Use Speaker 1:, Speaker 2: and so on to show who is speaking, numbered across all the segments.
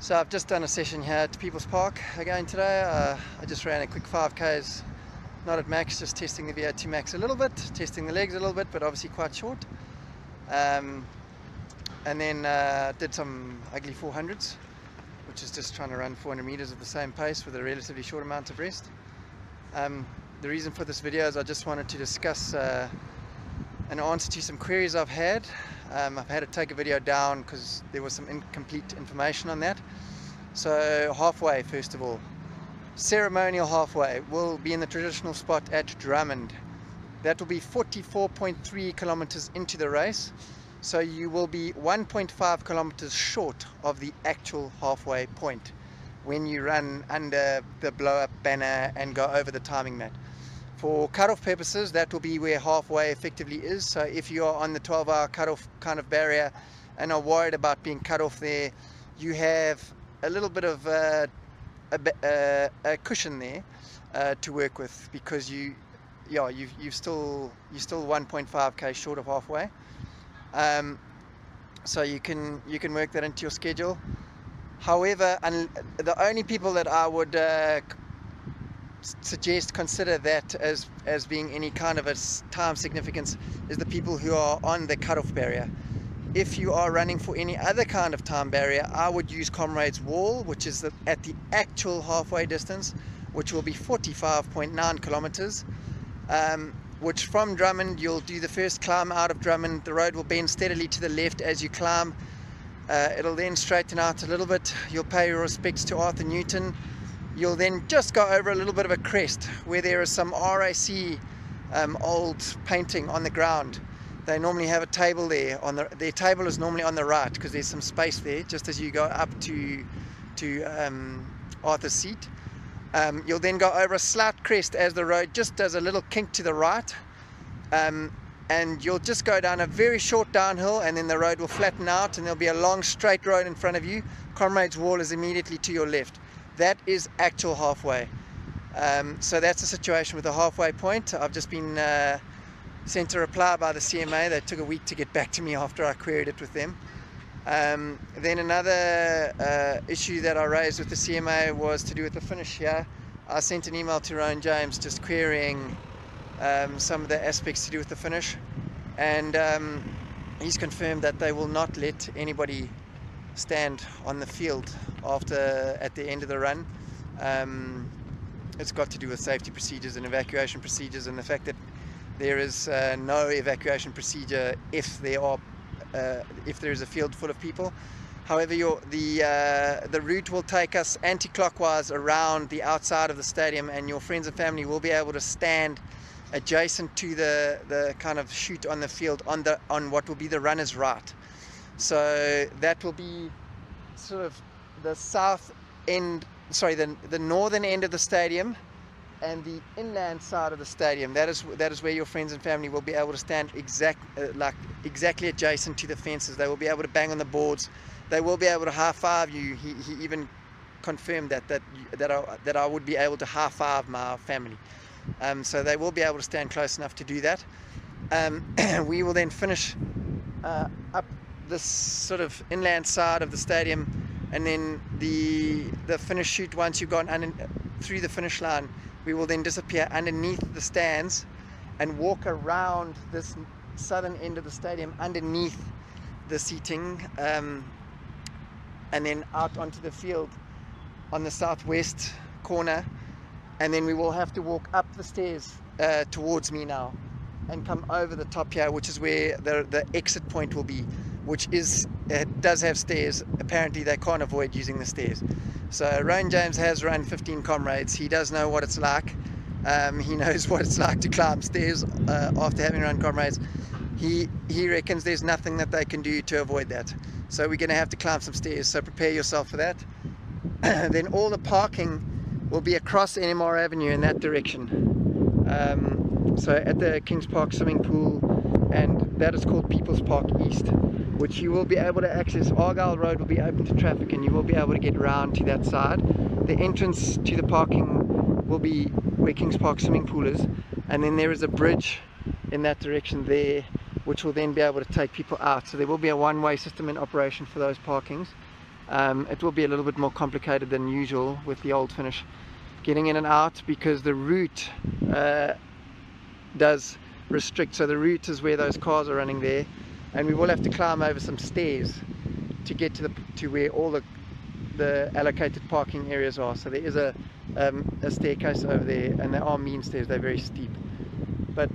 Speaker 1: So I've just done a session here at People's Park again today. I just ran a quick 5Ks, not at max, just testing the VO2 max a little bit, testing the legs a little bit, but obviously quite short. And then did some ugly 400s, which is just trying to run 400 meters at the same pace with a relatively short amount of rest. The reason for this video is I just wanted to discuss an answer to some queries I've had. I've had to take a video down because there was some incomplete information on that. So halfway, first of all, ceremonial halfway will be in the traditional spot at Drummond. That will be 44.3 kilometers into the race. So you will be 1.5 kilometers short of the actual halfway point when you run under the blow-up banner and go over the timing mat. For cut-off purposes, that will be where halfway effectively is. So if you are on the 12-hour cut-off kind of barrier and are worried about being cut off there, you have a little bit of a cushion there to work with, because you're still 1.5k short of halfway. So you can work that into your schedule. However, the only people that I would consider that as being any kind of a time significance is the people who are on the cutoff barrier. If you are running for any other kind of time barrier, I would use Comrades wall, which is at the actual halfway distance, which will be 45.9 kilometers, which from Drummond you'll do the first climb out of Drummond. The road will bend steadily to the left as you climb. It'll then straighten out a little bit. You'll pay your respects to Arthur Newton. You'll then just go over a little bit of a crest where there is some RAC old painting on the ground. They normally have a table there. Their table is normally on the right because there's some space there just as you go up to Arthur's seat. You'll then go over a slight crest as the road just does a little kink to the right, and you'll just go down a very short downhill, and then the road will flatten out and there'll be a long straight road in front of you. Comrades wall is immediately to your left. That is actual halfway. So that's the situation with the halfway point. I've just been sent a reply by the CMA. They took a week to get back to me after I queried it with them. Then another issue that I raised with the CMA was to do with the finish here. I sent an email to Rowan James just querying some of the aspects to do with the finish, and he's confirmed that they will not let anybody stand on the field at the end of the run. It's got to do with safety procedures and evacuation procedures, and the fact that there is no evacuation procedure if there is a field full of people. However, the route will take us anti-clockwise around the outside of the stadium, and your friends and family will be able to stand adjacent to the kind of chute on the field on what will be the runner's right. So that will be sort of the south end, sorry, the northern end of the stadium and the inland side of the stadium. That is where your friends and family will be able to stand exactly adjacent to the fences. They will be able to bang on the boards. They will be able to high five you. He even confirmed that I would be able to high five my family. So they will be able to stand close enough to do that. We will then finish up this sort of inland side of the stadium, and then the finish chute, once you've gone through the finish line, we will then disappear underneath the stands and walk around this southern end of the stadium underneath the seating, and then out onto the field on the southwest corner, and then we will have to walk up the stairs towards me now and come over the top here, which is where the exit point will be, which does have stairs. Apparently they can't avoid using the stairs. So Rowan James has run 15 Comrades. He does know what it's like. He knows what it's like to climb stairs after having run Comrades. He reckons there's nothing that they can do to avoid that. So we're going to have to climb some stairs, so prepare yourself for that. Then all the parking will be across NMR Avenue in that direction. So at the Kings Park swimming pool, and that is called People's Park East, which you will be able to access. Argyle Road will be open to traffic and you will be able to get around to that side. The entrance to the parking will be where Kings Park swimming pool is, and then there is a bridge in that direction there, which will then be able to take people out. So there will be a one-way system in operation for those parkings. It will be a little bit more complicated than usual with the old finish getting in and out, because the route does restrict. So the route is where those cars are running there, and we will have to climb over some stairs to get to where all the allocated parking areas are. So there is a staircase over there, and they are mean stairs, they're very steep, but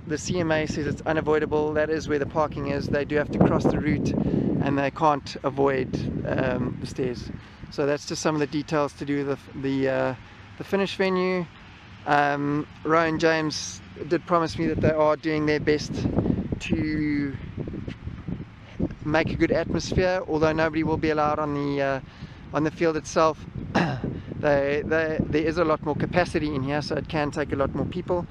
Speaker 1: the CMA says it's unavoidable. That is where the parking is. They do have to cross the route, and they can't avoid the stairs. So that's just some of the details to do with the finish venue. Rowan James did promise me that they are doing their best to make a good atmosphere, although nobody will be allowed on the field itself. There is a lot more capacity in here, so it can take a lot more people.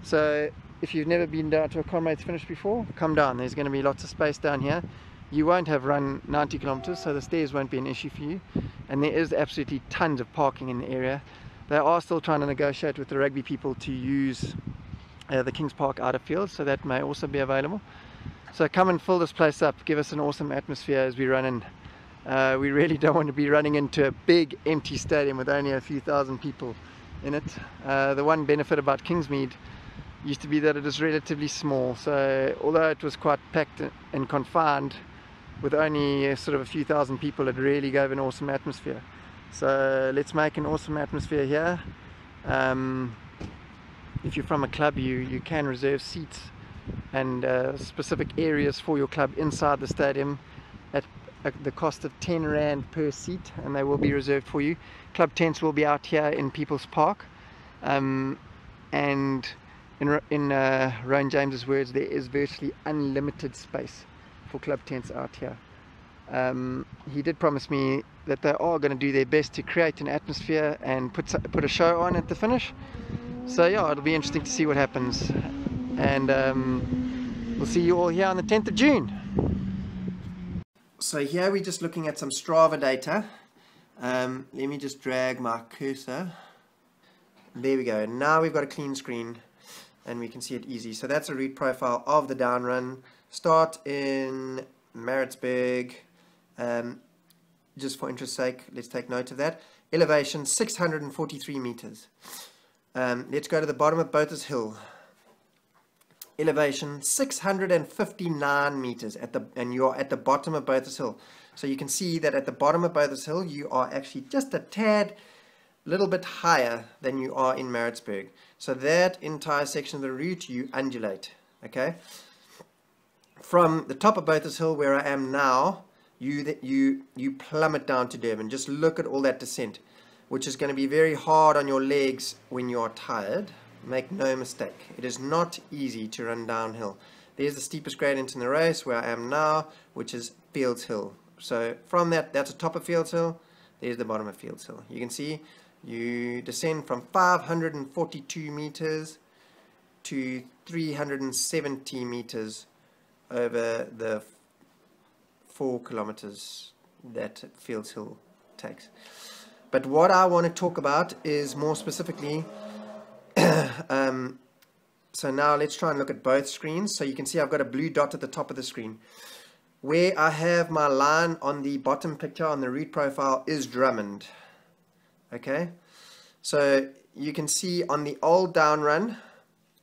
Speaker 1: So if you've never been down to a Comrades finish before, come down. There's going to be lots of space down here. You won't have run 90 kilometers, so the stairs won't be an issue for you, and there is absolutely tons of parking in the area. They are still trying to negotiate with the rugby people to use the Kings Park outer field, so that may also be available. So come and fill this place up, give us an awesome atmosphere as we run in. We really don't want to be running into a big empty stadium with only a few thousand people in it. The one benefit about Kingsmead used to be that it is relatively small, so although it was quite packed and confined with only sort of a few thousand people, it really gave an awesome atmosphere. So let's make an awesome atmosphere here. If you're from a club, you can reserve seats and specific areas for your club inside the stadium at the cost of 10 Rand per seat, and they will be reserved for you. Club tents will be out here in People's Park, and in Rowan James's words, there is virtually unlimited space for club tents out here. He did promise me that they are going to do their best to create an atmosphere and put a show on at the finish. So yeah, it'll be interesting to see what happens, and we'll see you all here on the 10th of June. So here we're just looking at some Strava data. Let me just drag my cursor. There we go. Now we've got a clean screen and we can see it easy. So that's a route profile of the down run. Start in Maritzburg. Just for interest's sake, let's take note of that. Elevation 643 meters. Let's go to the bottom of Bothers Hill. Elevation 659 meters and you're at the bottom of Bothers Hill. So you can see that at the bottom of Bothers Hill you are actually just a tad little bit higher than you are in Maritzburg. So that entire section of the route you undulate. Okay, from the top of Bothers Hill where I am now, you plummet down to Durban. Just look at all that descent, which is going to be very hard on your legs when you are tired. Make no mistake, it is not easy to run downhill. There's the steepest gradient in the race where I am now, which is Fields Hill. So from that's the top of Fields Hill, there's the bottom of Fields Hill. You can see you descend from 542 meters to 370 meters over the 4 kilometers that Fields Hill takes. But what I want to talk about is more specifically so now let's try and look at both screens. So you can see I've got a blue dot at the top of the screen. Where I have my line on the bottom picture on the route profile is Drummond. Okay, so you can see on the old down run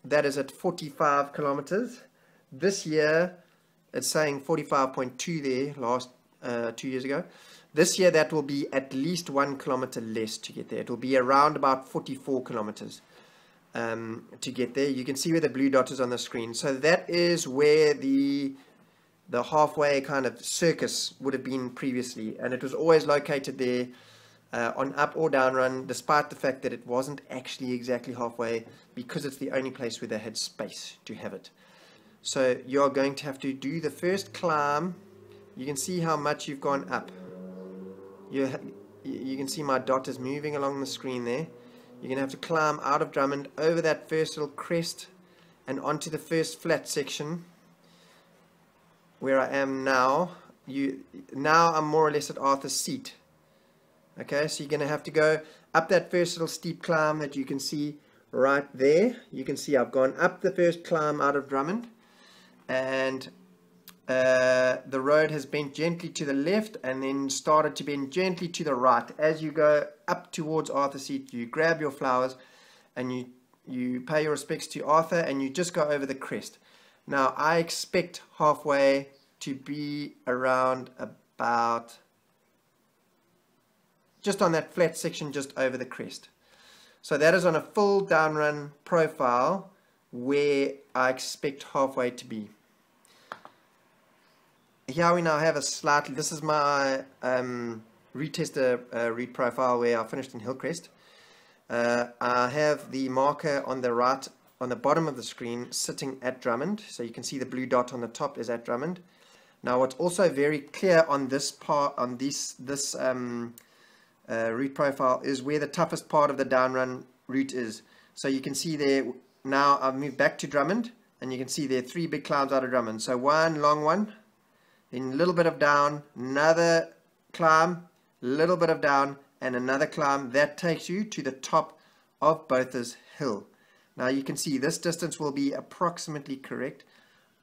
Speaker 1: that is at 45 kilometers. This year it's saying 45.2 there last 2 years ago. This year that will be at least 1 kilometer less to get there. It will be around about 44 kilometers to get there. You can see where the blue dot is on the screen. So that is where the halfway kind of circus would have been previously, and it was always located there on up or down run, despite the fact that it wasn't actually exactly halfway, because it's the only place where they had space to have it. So you're going to have to do the first climb. You can see how much you've gone up. You can see my dot is moving along the screen there. You're going to have to climb out of Drummond over that first little crest and onto the first flat section where I am now. Now I'm more or less at Arthur's Seat. Okay, so you're going to have to go up that first little steep climb that you can see right there. You can see I've gone up the first climb out of Drummond, and the road has bent gently to the left and then started to bend gently to the right. As you go up towards Arthur Seat, you grab your flowers and you pay your respects to Arthur, and you just go over the crest. Now I expect halfway to be around about just on that flat section just over the crest. So that is on a full down run profile where I expect halfway to be. Here we now have a slightly, this is my retester read profile where I finished in Hillcrest. I have the marker on the right, on the bottom of the screen, sitting at Drummond. So you can see the blue dot on the top is at Drummond. Now what's also very clear on this part, on this route profile, is where the toughest part of the down run route is. So you can see there, now I've moved back to Drummond, and you can see there are 3 big climbs out of Drummond. So one long one, then a little bit of down, another climb, a little bit of down, and another climb. That takes you to the top of Botha's Hill. Now you can see this distance will be approximately correct.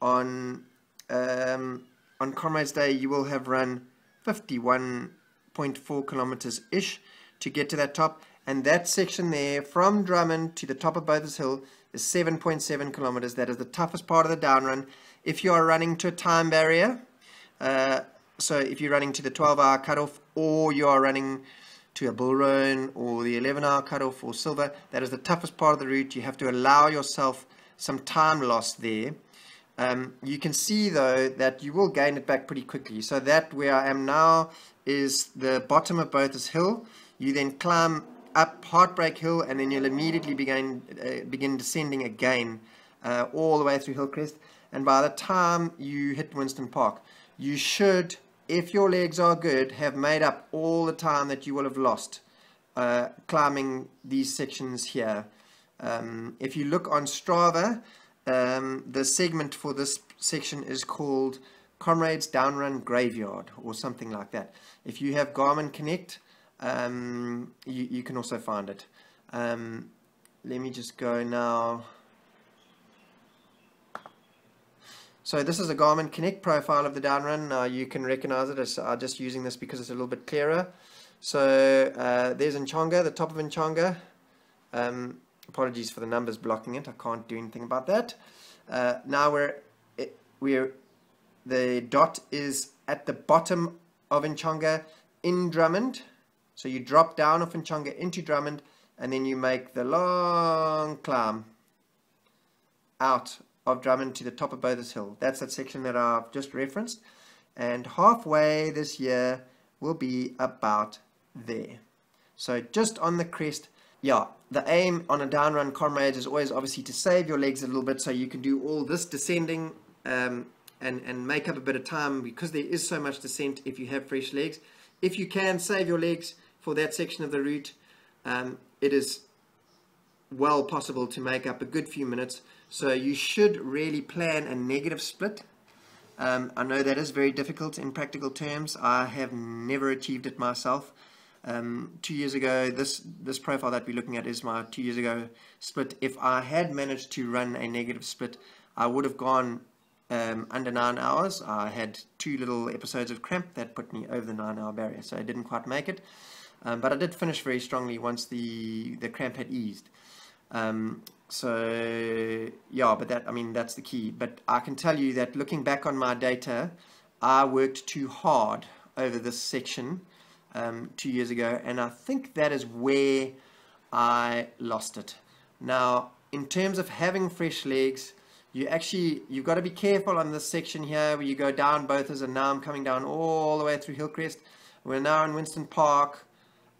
Speaker 1: On Comrades Day you will have run 51.4 kilometers ish to get to that top, and that section there from Drummond to the top of Botha's Hill is 7.7 kilometers. That is the toughest part of the down run. If you are running to a time barrier, so if you're running to the 12-hour cutoff, or you are running to a bull roan or the 11-hour cutoff or silver, that is the toughest part of the route. You have to allow yourself some time loss there. You can see though that you will gain it back pretty quickly. So that where I am now is the bottom of Botha's Hill. You then climb up Heartbreak Hill, and then you'll immediately begin descending again all the way through Hillcrest. And by the time you hit Winston Park, you should, if your legs are good, have made up all the time that you will have lost climbing these sections here. If you look on Strava, the segment for this section is called Comrades Downrun Graveyard or something like that. If you have Garmin Connect, you can also find it. Let me just go now. So this is a Garmin Connect profile of the down run. Now you can recognize it as I'm just using this because it's a little bit clearer. So there's Nchonga, the top of Nchonga. Apologies for the numbers blocking it. I can't do anything about that. Now the dot is at the bottom of Nchonga in Drummond. So you drop down off Nchonga into Drummond, and then you make the long climb out of Drummond to the top of Botha's Hill. That's that section that I've just referenced, and halfway this year will be about there. So just on the crest. Yeah, the aim on a down run Comrades is always obviously to save your legs a little bit, so you can do all this descending and make up a bit of time, because there is so much descent if you have fresh legs. If you can save your legs for that section of the route, it is well possible to make up a good few minutes. So you should really plan a negative split. I know that is very difficult in practical terms. I have never achieved it myself. 2 years ago, this profile that we're looking at is my 2 years ago split. If I had managed to run a negative split, I would have gone under 9 hours. I had 2 little episodes of cramp that put me over the 9-hour barrier, so I didn't quite make it. But I did finish very strongly once the cramp had eased. So yeah, but that's the key. But I can tell you that looking back on my data, I worked too hard over this section 2 years ago, and I think that is where I lost it. Now, in terms of having fresh legs, you've got to be careful on this section here where you go down Botha's, and now I'm coming down all the way through Hillcrest. We're now in Winston Park,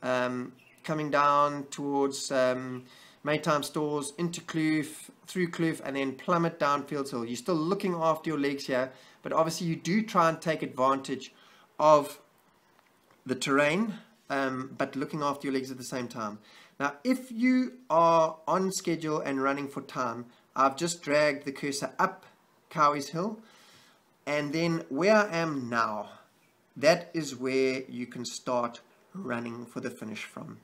Speaker 1: coming down towards Maytime Stores, into Kloof, through Kloof, and then plummet down Fields Hill. You're still looking after your legs here, but obviously you do try and take advantage of the terrain, but looking after your legs at the same time. Now, if you are on schedule and running for time, I've just dragged the cursor up Cowie's Hill, and then where I am now, that is where you can start running for the finish from.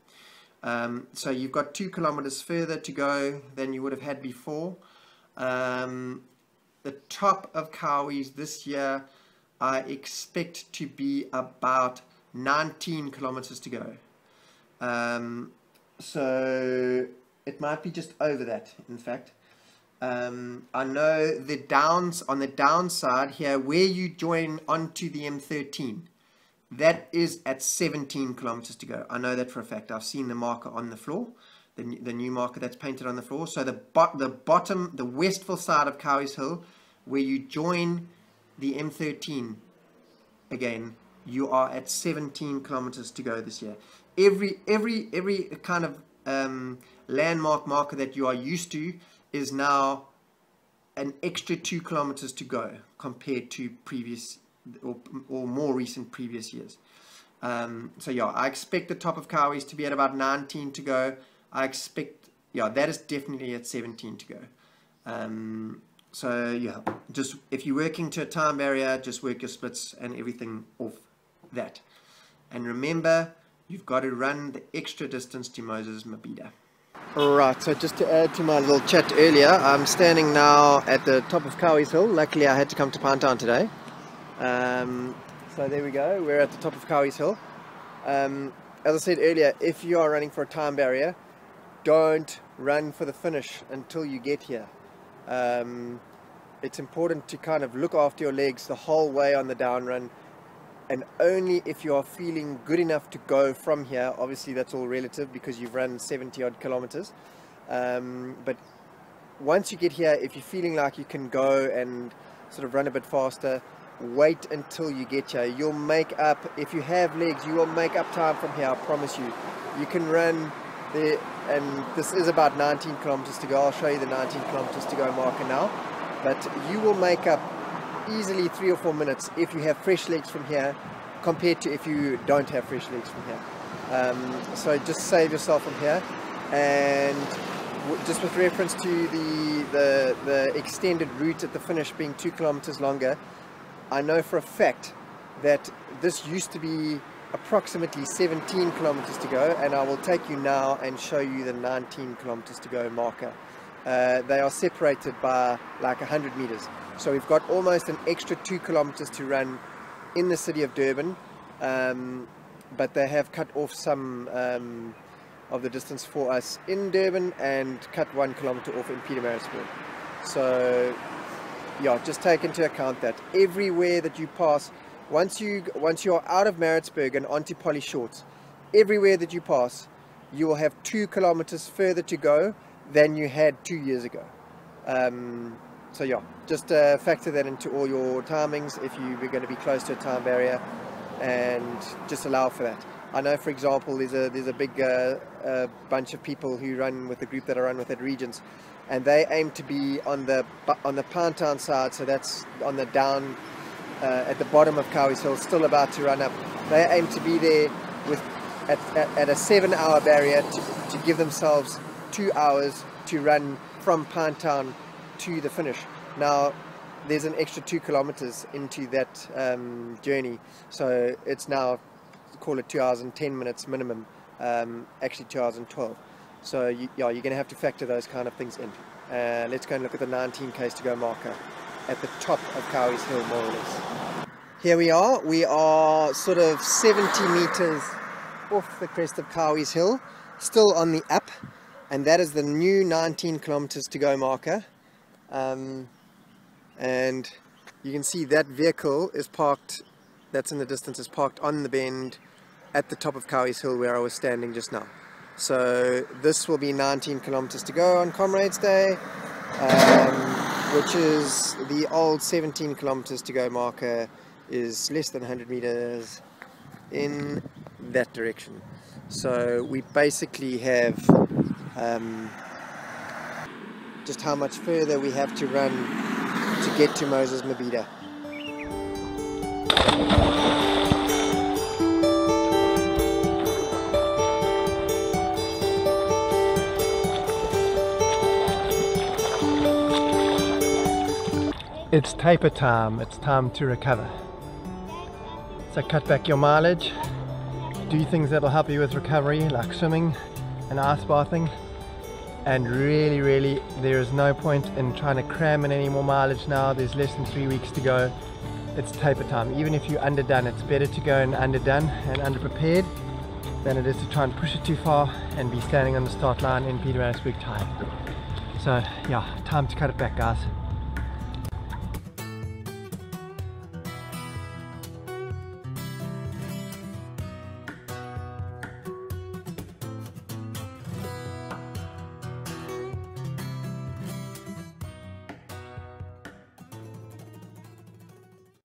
Speaker 1: So you've got 2 kilometers further to go than you would have had before. the top of Cowies this year, I expect to be about 19 kilometers to go. So it might be just over that, in fact. I know on the downside here, where you join onto the M13, that is at 17 kilometers to go. I know that for a fact. I've seen the marker on the floor, the new marker that's painted on the floor. So the westful side of Cowies Hill, where you join the M13 again, you are at 17 kilometers to go this year. Every kind of landmark marker that you are used to is now an extra 2 kilometers to go compared to previous or more recent previous years. So yeah, I expect the top of Cowies to be at about 19 to go. I expect, yeah, that is definitely at 17 to go. So yeah, just if you're working to a time barrier, just work your splits and everything off that. And remember, you've got to run the extra distance to Moses Mabhida. Right, so just to add to my little chat earlier, I'm standing now at the top of Cowies Hill. Luckily I had to come to Pinetown today. So there we go, we're at the top of Cowies Hill. As I said earlier, if you are running for a time barrier, don't run for the finish until you get here. It's important to kind of look after your legs the whole way on the down run, and only if you are feeling good enough to go from here. Obviously that's all relative because you've run 70 odd kilometers, but once you get here, if you're feeling like you can go and sort of run a bit faster, wait until you get here. You'll make up, if you have legs, you will make up time from here, I promise you. You can run there, and this is about 19 kilometers to go. I'll show you the 19 kilometers to go marker now, but you will make up easily 3 or 4 minutes if you have fresh legs from here compared to if you don't have fresh legs from here. So just save yourself from here. And just with reference to the extended route at the finish being 2 kilometers longer, I know for a fact that this used to be approximately 17 kilometers to go, and I will take you now and show you the 19 kilometers to go marker. They are separated by like 100 meters, so we've got almost an extra 2 kilometers to run in the city of Durban, but they have cut off some of the distance for us in Durban and cut 1 kilometer off in Pietermaritzburg. So yeah, just take into account that everywhere that you pass, once you are out of Maritzburg and onto Polly Shorts, everywhere that you pass, you will have 2 kilometers further to go than you had 2 years ago. So yeah, just factor that into all your timings if you were going to be close to a time barrier, and just allow for that. I know, for example, there's a big bunch of people who run with the group that I run with at Regents, and they aim to be on the Pinetown side, so that's on the down at the bottom of Cowies Hill, still about to run up. They aim to be there with at a 7-hour barrier to give themselves 2 hours to run from Pinetown to the finish. Now there's an extra 2 kilometers into that journey, so it's now, call it 2 hours and 10 minutes minimum, actually 2 hours and 12. So yeah, you're going to have to factor those kind of things in. Let's go and look at the 19 k's to go marker at the top of Cowies Hill, more or less. Here we are sort of 70 meters off the crest of Cowies Hill, still on the up, and that is the new 19 kilometers to go marker. And you can see that vehicle is parked, that's in the distance, is parked on the bend at the top of Cowies Hill where I was standing just now. So this will be 19 kilometers to go on Comrades Day, which is the old 17 kilometers to go marker is less than 100 meters in that direction. So we basically have just how much further we have to run to get to Moses Mabhida. It's taper time, it's time to recover. So cut back your mileage, do things that'll help you with recovery, like swimming and ice bathing,
Speaker 2: and really there is no point in trying to cram in any more mileage now. There's less than 3 weeks to go. It's taper time. Even if you're underdone, it's better to go and underdone and underprepared than it is to try and push it too far and be standing on the start line in Pietermaritzburg tired. So yeah, time to cut it back, guys.